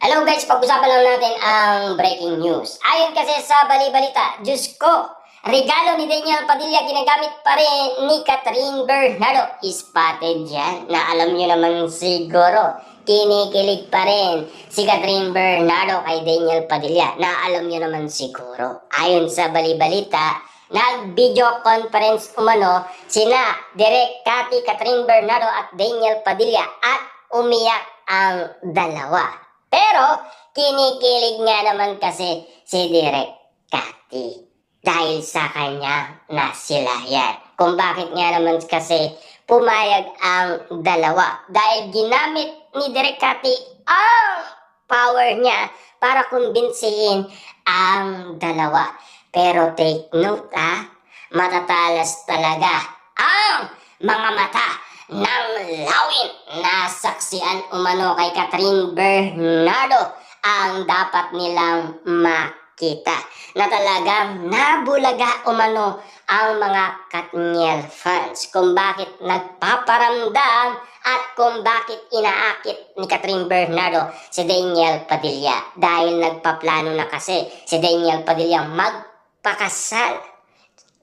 Hello guys, pag-usapan lang natin ang breaking news. Ayon kasi sa bali-balita, Diyos ko, regalo ni Daniel Padilla ginagamit pa rin ni Catherine Bernardo. Spotted yan, na alam nyo naman siguro. Kinikilig pa rin si Catherine Bernardo kay Daniel Padilla, na alam nyo naman siguro. Ayon sa bali-balita, nag-video conference umano sina Direk Cathy Catherine Bernardo at Daniel Padilla at umiyak ang dalawa. Pero, kinikilig nga naman kasi si Direk Cathy dahil sa kanya na sila yan. Kung bakit nga naman kasi pumayag ang dalawa. Dahil ginamit ni Direk Cathy ang power niya para kumbinsihin ang dalawa. Pero take note matatalas talaga ang mga mata ng lawin na saksian umano kay Catherine Bernardo ang dapat nilang makita. Na talagang nabulaga umano ang mga Katniel fans kung bakit nagpaparamdam at kung bakit inaakit ni Catherine Bernardo si Daniel Padilla. Dahil nagpaplano na kasi si Daniel Padilla magpakasal.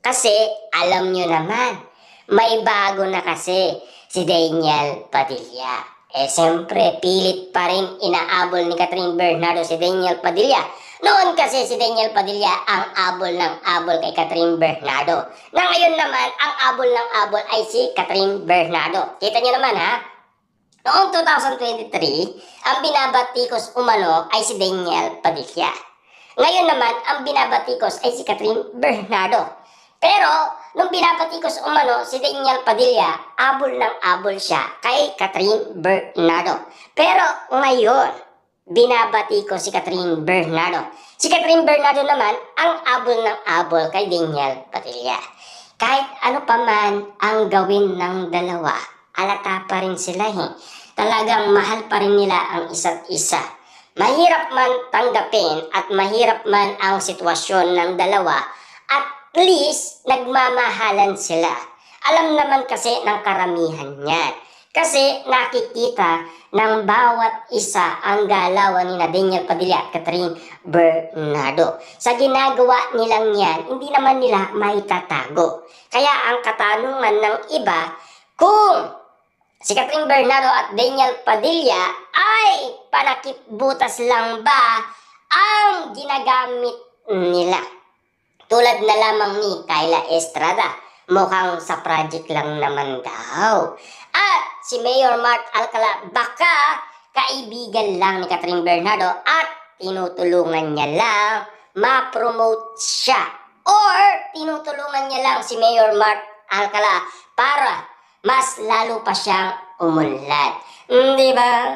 Kasi alam nyo naman, may bago na kasi si Daniel Padilla. Siyempre, pilit pa rin inaabol ni Catherine Bernardo si Daniel Padilla. Noon kasi si Daniel Padilla ang abol ng abol kay Catherine Bernardo. Na ngayon naman, ang abol ng abol ay si Catherine Bernardo. Kita niyo naman noong 2023, ang binabatikos umano ay si Daniel Padilla. Ngayon naman, ang binabatikos ay si Catherine Bernardo. Pero, nung binabatikos umano si Daniel Padilla, abol ng abol siya kay Catherine Bernardo. Pero ngayon, binabatikos si Catherine Bernardo. Si Catherine Bernardo naman ang abol ng abol kay Daniel Padilla. Kahit ano pa man ang gawin ng dalawa, alata pa rin sila Talagang mahal pa rin nila ang isa't isa. Mahirap man tanggapin at mahirap man ang sitwasyon ng dalawa, at least, nagmamahalan sila. Alam naman kasi ng karamihan yan. Kasi nakikita ng bawat isa ang galawan ni Daniel Padilla at Catherine Bernardo. Sa ginagawa nilang yan, hindi naman nila maitatago. Kaya ang katanungan ng iba, kung si Catherine Bernardo at Daniel Padilla ay panakip-butas lang ba ang ginagamit nila? Tulad na lamang ni Kyla Estrada, mukhang sa project lang naman daw. At si Mayor Mark Alcala, baka kaibigan lang ni Catherine Bernardo at tinutulungan niya lang ma-promote siya. Or tinutulungan niya lang si Mayor Mark Alcala para mas lalo pa siyang umunlad. Di ba?